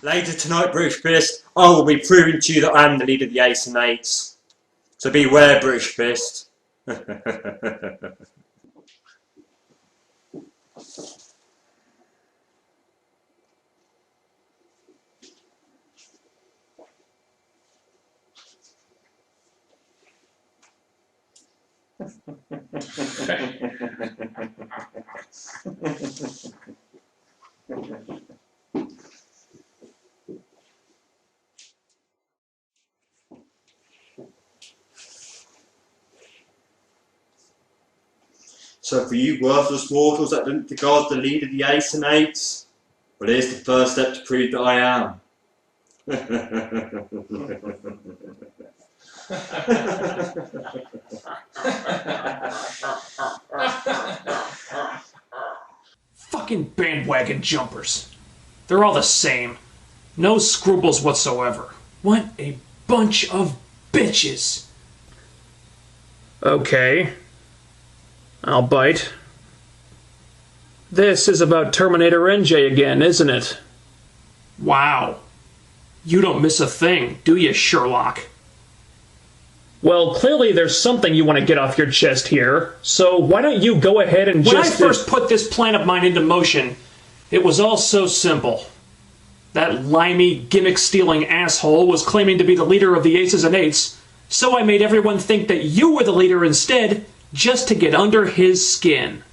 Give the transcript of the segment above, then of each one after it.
Later tonight, British Fist, I will be proving to you that I am the leader of the Ace and Eights. So beware, British Fist. So for you worthless mortals that didn't regard the leader of the Ace and Eights, well, here's the first step to prove that I am. Fucking bandwagon jumpers. They're all the same. No scruples whatsoever. What a bunch of bitches. Okay. I'll bite. This is about Terminator NJ again, isn't it? Wow. You don't miss a thing, do you, Sherlock? Well, clearly there's something you want to get off your chest here, so why don't you go ahead and When I first put this plan of mine into motion, it was all so simple. That limey, gimmick-stealing asshole was claiming to be the leader of the Aces and Eights, so I made everyone think that you were the leader instead, just to get under his skin.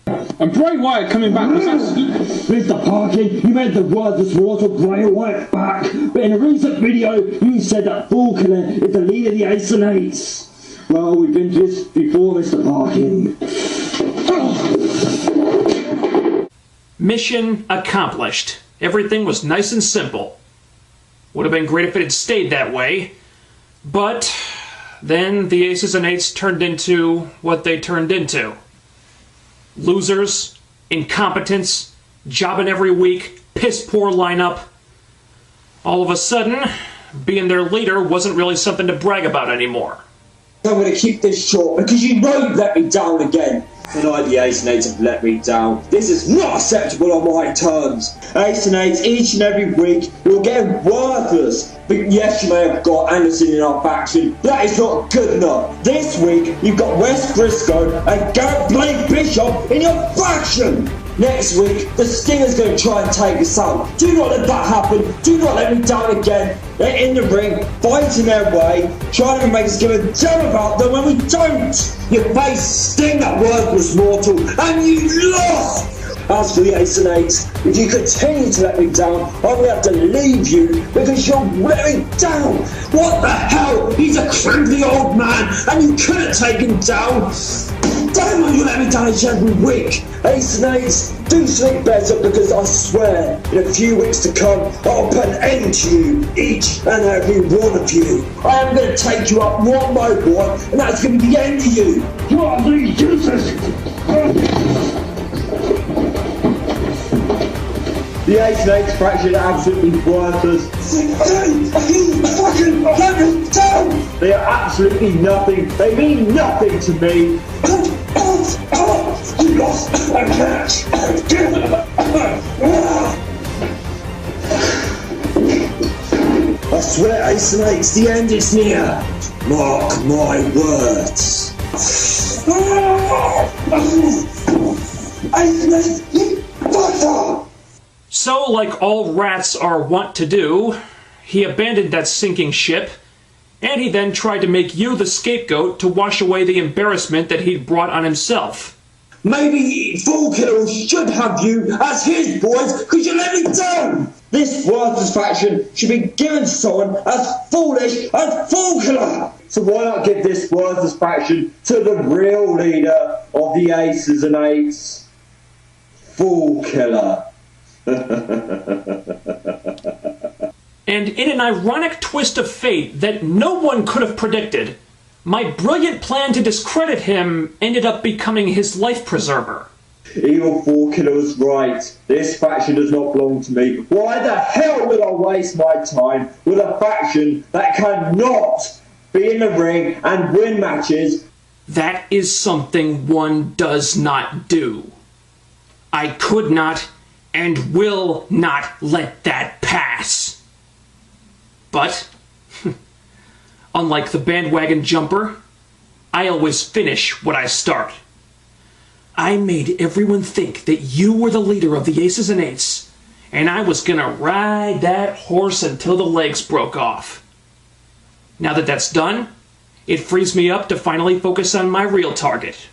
And Bray Wyatt coming back was Mr. Parkin, you made the worthless mortal Bray Wyatt back, but in a recent video you said that Fool Killer is the leader of the Ace and Eights. Well, we've been to this before, Mr. Parkin. Mission accomplished. Everything was nice and simple. Would have been great if it had stayed that way, but then the Aces and Eights turned into what they turned into. Losers, incompetence, jobbing every week, piss-poor lineup. All of a sudden, being their leader wasn't really something to brag about anymore. I'm going to keep this short because you know you've let me down again. Tonight the Ace and Eights have let me down. This is not acceptable on my terms. Ace and Eights each and every week, you're getting worthless. But yes, you may have got Anderson in our faction. That is not good enough. This week, you've got Wes Briscoe and Garrett Blake Bishop in your faction. Next week, the Stinger's going to try and take us out. Do not let that happen. Do not let me down again. They're in the ring, fighting their way, trying to make us give a damn about them when we don't. You face Sting, that worthless mortal, and you lost. As for the Ace and Eights, if you continue to let me down, I will have to leave you because you're letting down. What the hell? He's a crampy old man, and you couldn't take him down. Damn it, you let me down each and every week. Ace and Eights, do something better because I swear, in a few weeks to come, I'll put an end to you, each and every one of you. I am going to take you up one by one, and that's going to be the end of you. You are the useless. The Ace and Eights faction are absolutely worthless. Fucking let me down! They are absolutely nothing. They mean nothing to me. You lost a match. I swear, Ace and Eights, the end is near. Mark my words. Ace and Eights, you fucker! So, like all rats are wont to do, he abandoned that sinking ship, and he then tried to make you the scapegoat to wash away the embarrassment that he'd brought on himself. Maybe Fool Killer should have you as his boys because you let me down! This worthless faction should be given to someone as foolish as Fool Killer! So why not give this worthless faction to the real leader of the Aces and Eights? Fool Killer. And in an ironic twist of fate that no one could have predicted, my brilliant plan to discredit him ended up becoming his life preserver. Evil Fool Killer was right. This faction does not belong to me. Why the hell would I waste my time with a faction that cannot be in the ring and win matches? That is something one does not do. I could not, and will not let that pass. But, unlike the bandwagon jumper, I always finish what I start. I made everyone think that you were the leader of the Aces and Eights, and I was gonna ride that horse until the legs broke off. Now that that's done, it frees me up to finally focus on my real target.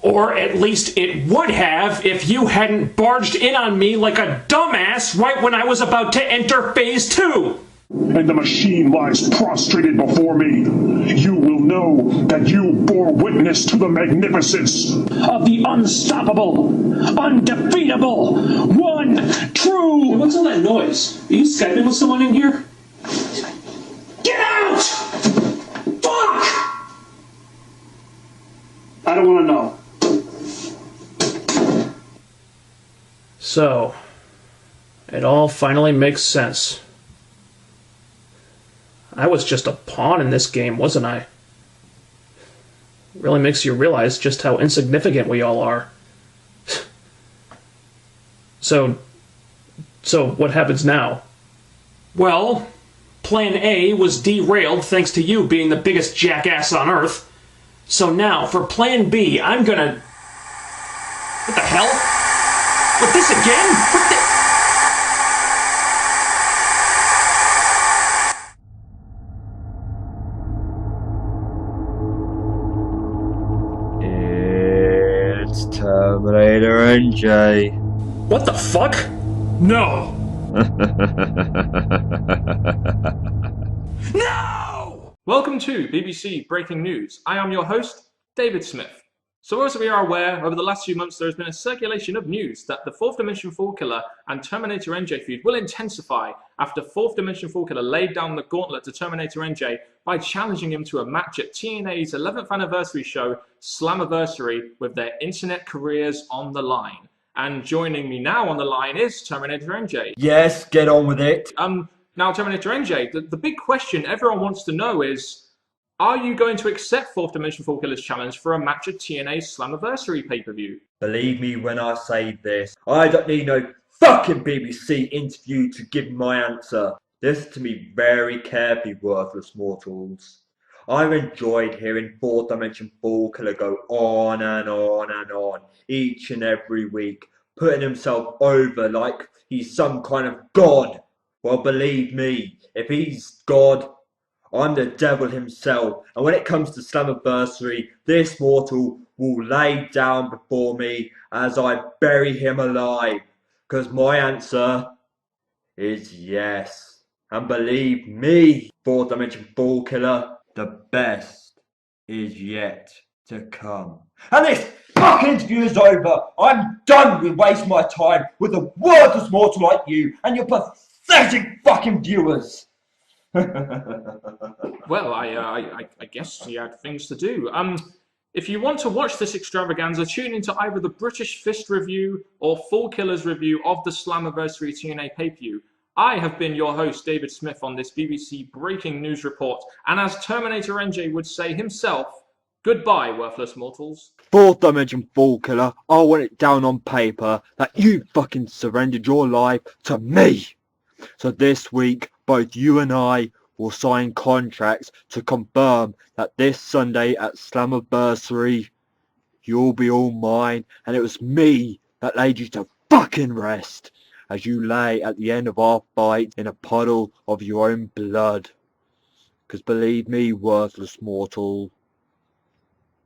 Or at least it would have if you hadn't barged in on me like a dumbass right when I was about to enter Phase 2! And the machine lies prostrated before me. You will know that you bore witness to the magnificence Of the unstoppable, undefeatable, one true. What's all that noise? Are you Skyping with someone in here? Get out! Fuck! I don't want to know. So, it all finally makes sense. I was just a pawn in this game, wasn't I? Really makes you realize just how insignificant we all are. So what happens now? Well, Plan A was derailed thanks to you being the biggest jackass on Earth. So now, for Plan B, I'm gonna... What the hell? With this again? What the... It's Terminator NJ. What the fuck? No! No! Welcome to BBC Breaking News. I am your host, David Smith. So as we are aware, over the last few months there has been a circulation of news that the Fourth Dimension Fall Killer and Terminator NJ feud will intensify after Fourth Dimension Fall Killer laid down the gauntlet to Terminator NJ by challenging him to a match at TNA's 11th anniversary show, Slammiversary, with their internet careers on the line. And joining me now on the line is Terminator NJ. Yes, get on with it. Now Terminator NJ, the big question everyone wants to know is, are you going to accept Fourth Dimension Fall Killer's challenge for a match at TNA's Slammiversary pay-per-view? Believe me when I say this, I don't need no fucking BBC interview to give my answer. Listen to me very carefully, worthless mortals. I've enjoyed hearing Fourth Dimension Fall Killer go on and on and on, each and every week, putting himself over like he's some kind of god. Well, believe me, if he's God, I'm the devil himself, and when it comes to Slammiversary, this mortal will lay down before me as I bury him alive, because my answer is yes. And believe me, Fourth Dimension Fall Killer, the best is yet to come. And this fucking interview is over. I'm done with wasting my time with a worthless mortal like you and your pathetic fucking viewers. Well, I guess you had things to do. If you want to watch this extravaganza, tune into either the British Fist review or Fall Killer's review of the Slammiversary TNA pay-per-view. I have been your host, David Smith, on this BBC Breaking News report, and as Terminator NJ would say himself, goodbye, worthless mortals. Fourth Dimension Fall Killer, I want it down on paper that you fucking surrendered your life to me. So this week, both you and I will sign contracts to confirm that this Sunday at Slammiversary, you'll be all mine, and it was me that laid you to fucking rest as you lay at the end of our fight in a puddle of your own blood. Because believe me, worthless mortal,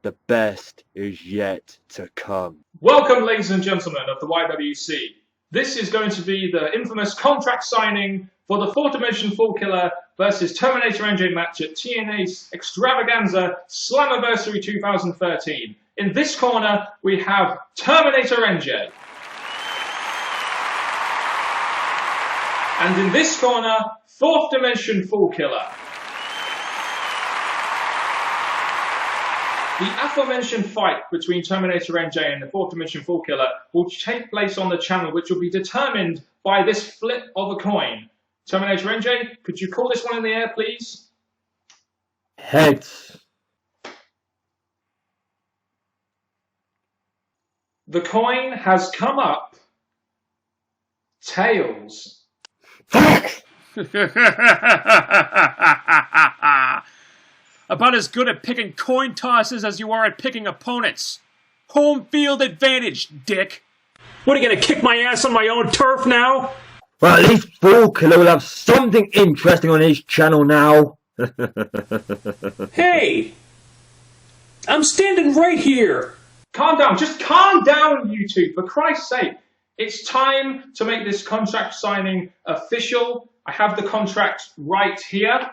the best is yet to come. Welcome, ladies and gentlemen of the YWC. This is going to be the infamous contract signing for the Fourth Dimension Fall Killer versus Terminator NJ match at TNA's Extravaganza Slammiversary 2013. In this corner, we have Terminator NJ. And in this corner, Fourth Dimension Fall Killer. The aforementioned fight between Terminator NJ and the Fourth Dimension Fall Killer will take place on the channel, which will be determined by this flip of a coin. Terminator NJ, could you call this one in the air, please? Heads. The coin has come up tails. About as good at picking coin tosses as you are at picking opponents. Home field advantage, dick. What, are you gonna kick my ass on my own turf now? Well, at least Fool Killer will have something interesting on his channel now. Hey! I'm standing right here! Calm down, just calm down, you two, for Christ's sake. It's time to make this contract signing official. I have the contract right here.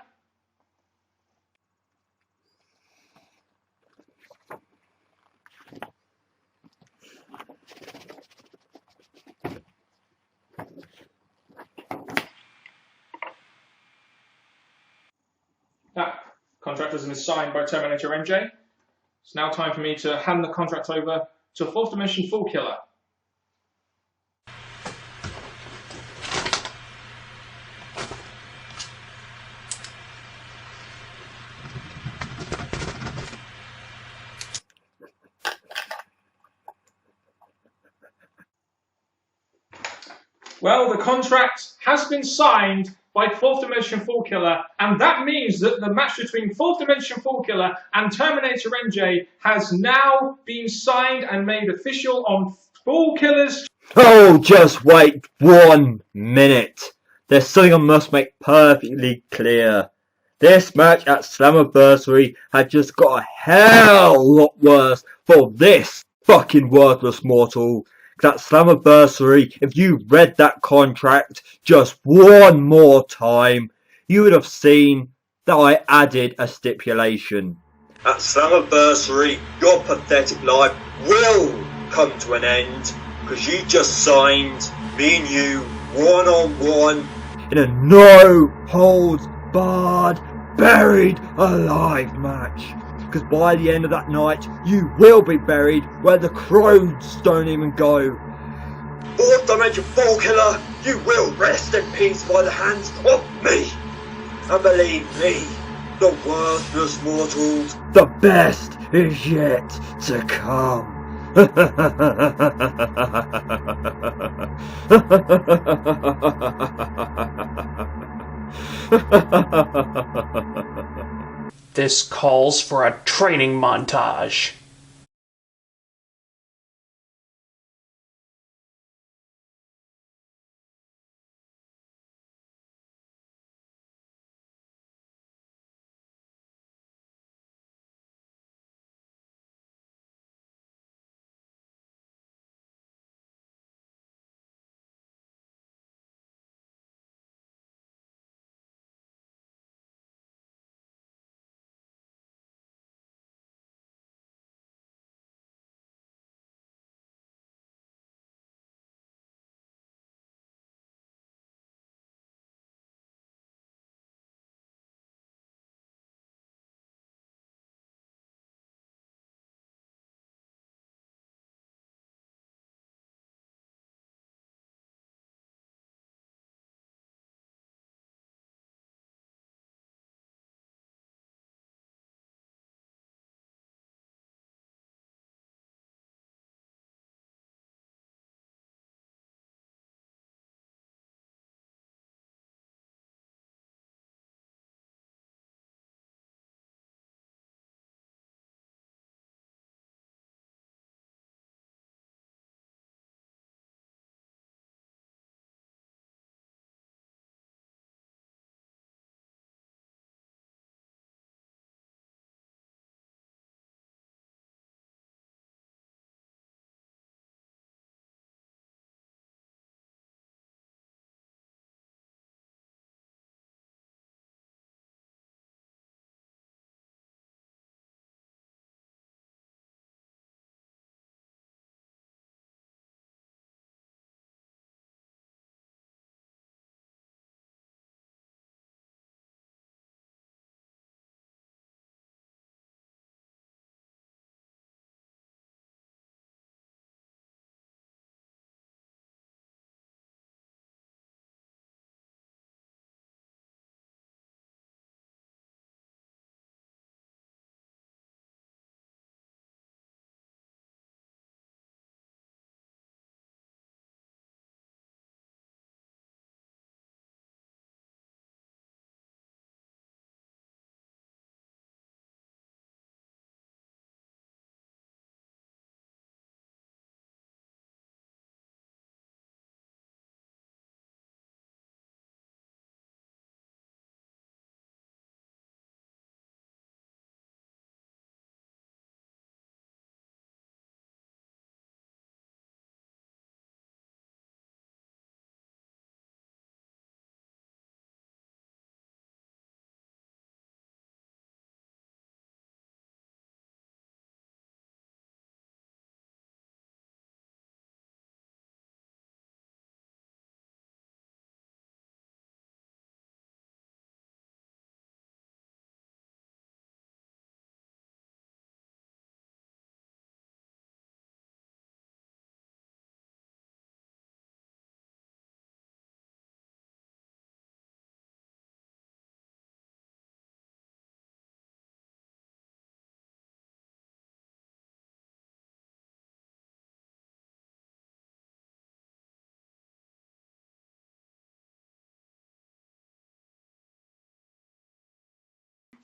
That contract has been signed by Terminator NJ. It's now time for me to hand the contract over to Fourth Dimension Fool Killer. Well, the contract has been signed by Fourth Dimension Fool Killer, and that means that the match between Fourth Dimension Fool Killer and Terminator NJ has now been signed and made official on Fool Killer's. Oh, just wait 1 minute. There's something I must make perfectly clear. This match at Slammiversary had just got a hell lot worse for this fucking worthless mortal. That Slammiversary, if you read that contract just one more time, you would have seen that I added a stipulation. At Slammiversary, your pathetic life will come to an end, because you just signed me and you one-on-one in a no-holds-barred, buried alive match. Because by the end of that night, you will be buried where the crows don't even go. Fourth Dimension Fool Killer, you will rest in peace by the hands of me. And believe me, the worthless mortals, the best is yet to come. This calls for a training montage.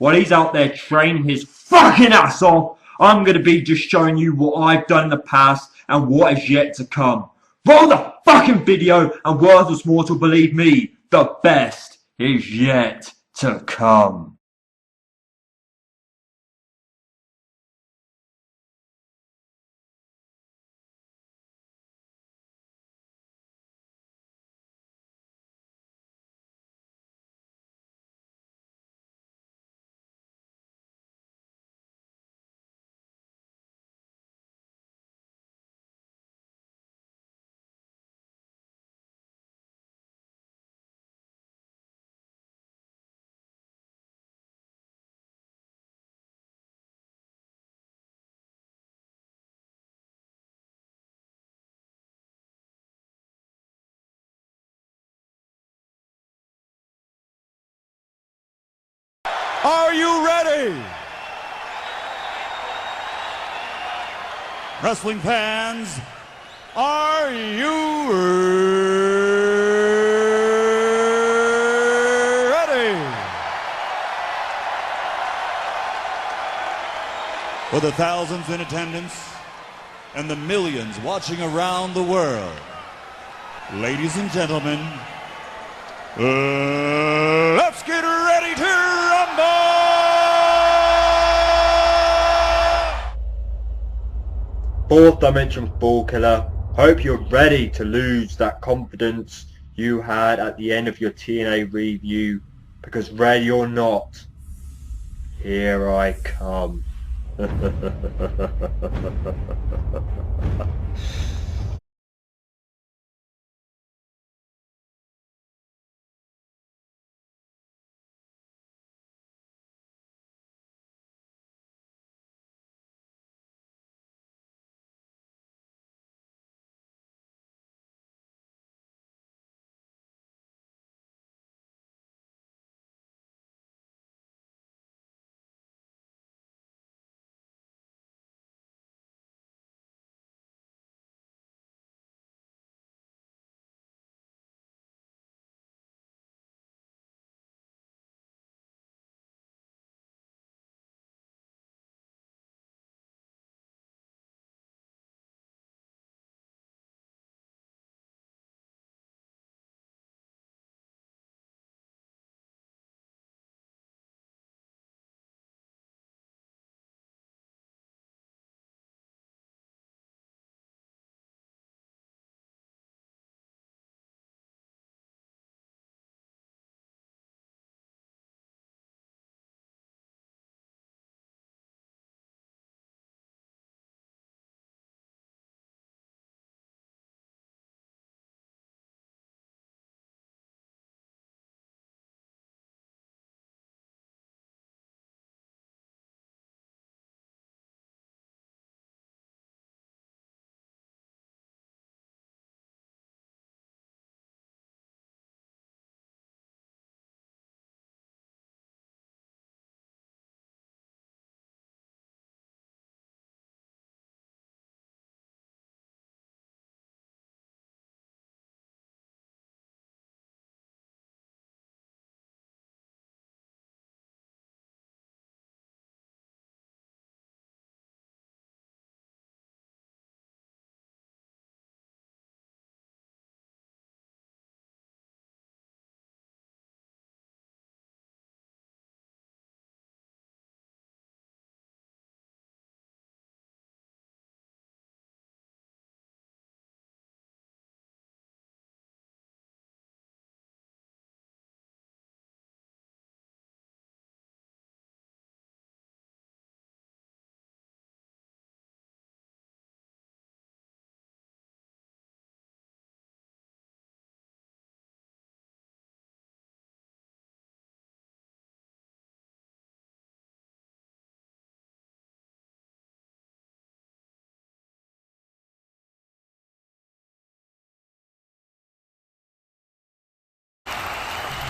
while he's out there training his fucking ass off, I'm going to be just showing you what I've done in the past and what is yet to come. Roll the fucking video, and Worthless Mortal, believe me, the best is yet to come. Are you ready? Wrestling fans, are you ready? For the thousands in attendance and the millions watching around the world, ladies and gentlemen, let's get ready to rumble! Fourth Dimension Fall Killer, hope you're ready to lose that confidence you had at the end of your TNA review, because ready or not, here I come.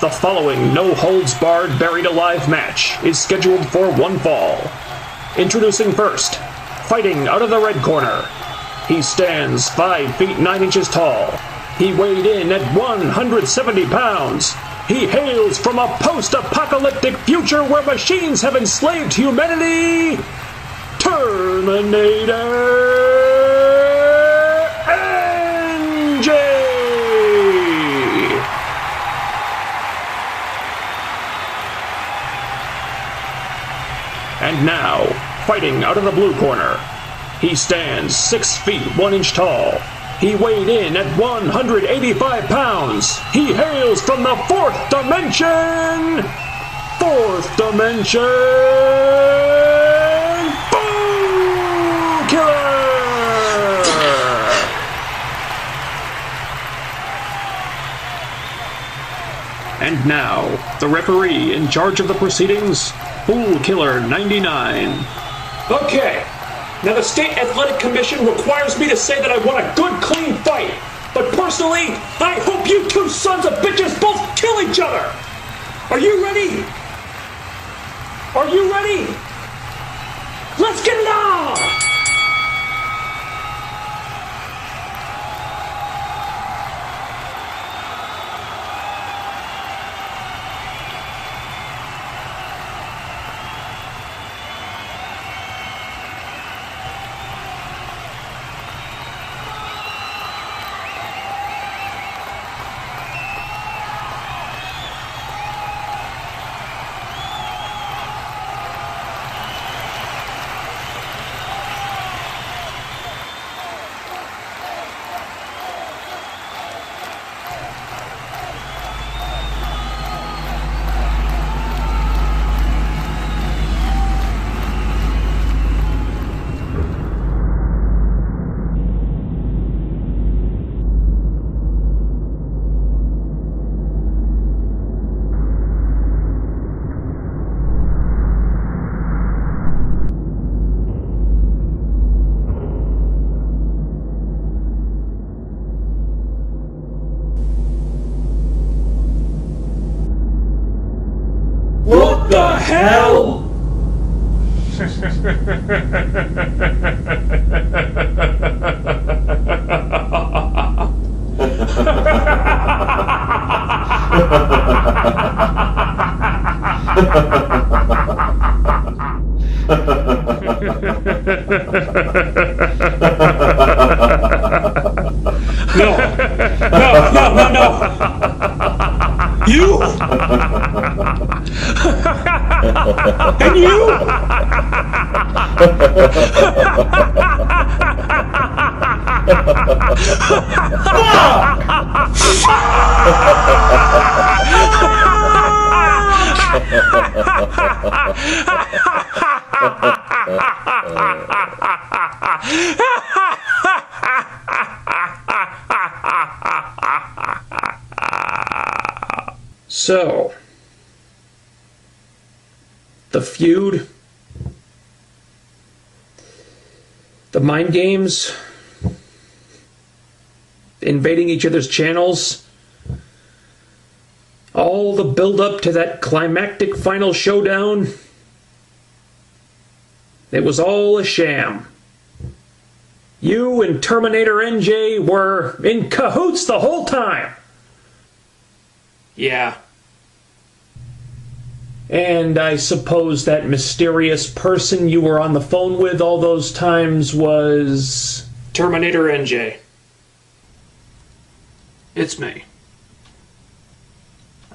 The following no-holds-barred buried alive match is scheduled for one fall. Introducing first, fighting out of the red corner. He stands 5 feet 9 inches tall. He weighed in at 170 pounds. He hails from a post-apocalyptic future where machines have enslaved humanity. Terminator NJ! And now, fighting out of the blue corner, he stands 6 feet 1 inch tall. He weighed in at 185 pounds. He hails from the 4th dimension! 4th dimension! Boom Killer! And now, the referee in charge of the proceedings, Fool Killer 99. Okay. Now, the State Athletic Commission requires me to say that I want a good, clean fight. But personally, I hope you two sons of bitches both kill each other. Are you ready? Are you ready? Let's get it on! What the hell? No. You! And you! So, the feud, the mind games, invading each other's channels, all the build-up to that climactic final showdown, it was all a sham. You and Terminator NJ were in cahoots the whole time. Yeah. And I suppose that mysterious person you were on the phone with all those times was Terminator NJ. It's me.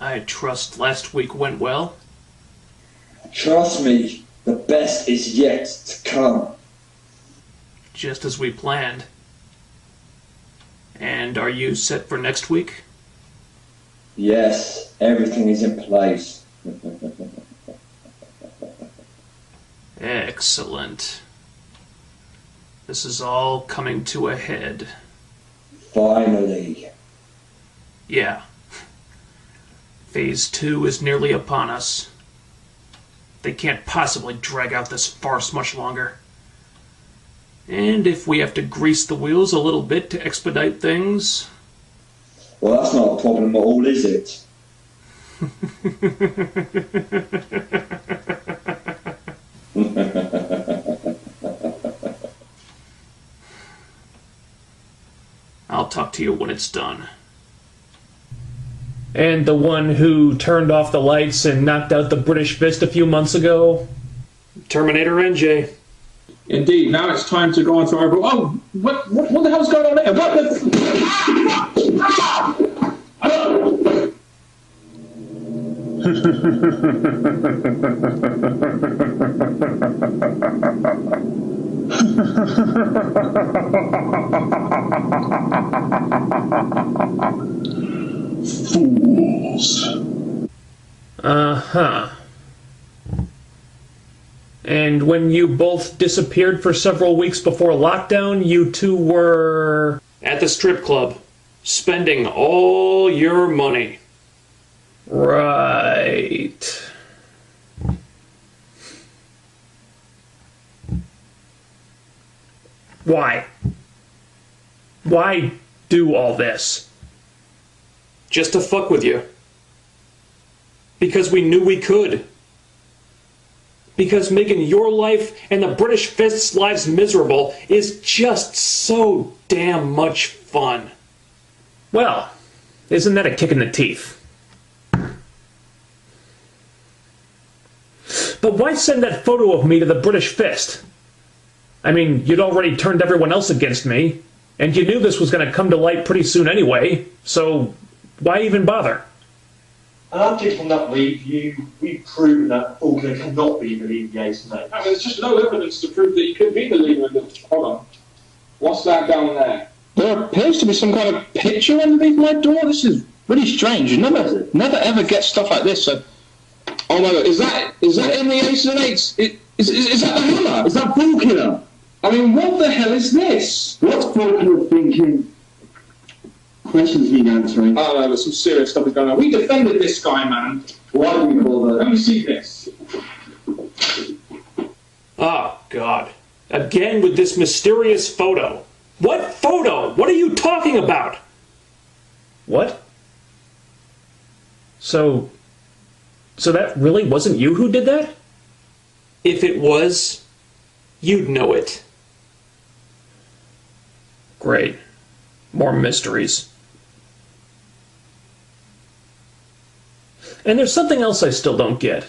I trust last week went well. Trust me, the best is yet to come. Just as we planned. And are you set for next week? Yes, everything is in place. Excellent. This is all coming to a head. Finally. Yeah. Phase 2 is nearly upon us. They can't possibly drag out this farce much longer. And if we have to grease the wheels a little bit to expedite things... Well, that's not a problem at all, is it? I'll talk to you when it's done. And the one who turned off the lights and knocked out the British Fist a few months ago? Terminator NJ. Indeed. Now it's time to go on to our... Oh, what the hell's going on there? What Fools. Uh-huh. And when you both disappeared for several weeks before lockdown, you two were... at the strip club, spending all your money. Right. Why? Why do all this? Just to fuck with you. Because we knew we could. Because making your life and the British Fist's lives miserable is just so damn much fun. Well, isn't that a kick in the teeth? But why send that photo of me to the British Fist? I mean, you'd already turned everyone else against me, and you knew this was going to come to light pretty soon anyway, so why even bother? And I think from that review, we've proven that Faulkner cannot be the leader of the Ace and Eight. I mean, there's just no evidence to prove that he could be the leader of the... Hold on. What's that down there? There appears to be some kind of picture underneath my door. This is really strange. You never ever get stuff like this. So... Oh my god, is that in the Ace and Eights? Is that the hammer? Is that Faulkner? I mean, what the hell is this? What's Faulkner thinking? Questions need answering. Oh no, there's some serious stuff is going on. We defended this guy, man. Why do we bother? Let me see this. Oh, God. Again with this mysterious photo. What photo? What are you talking about? What? So that really wasn't you who did that? If it was, you'd know it. Great. More mysteries. And there's something else I still don't get.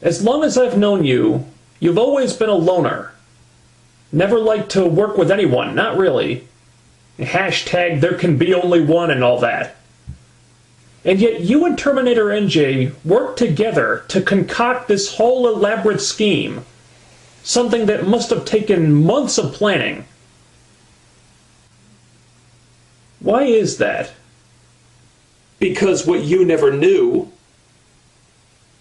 As long as I've known you, you've always been a loner. Never liked to work with anyone, not really. Hashtag there can be only one and all that. And yet you and Terminator NJ worked together to concoct this whole elaborate scheme. Something that must have taken months of planning. Why is that? Because what you never knew,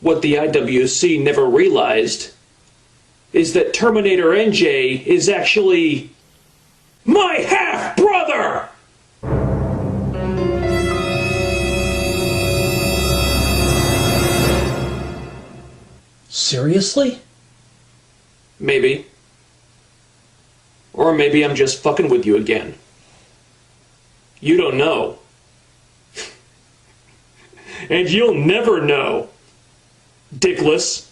what the IWC never realized, is that Terminator NJ is actually my half-brother! Seriously? Maybe. Or maybe I'm just fucking with you again. You don't know. And you'll never know. Dickless.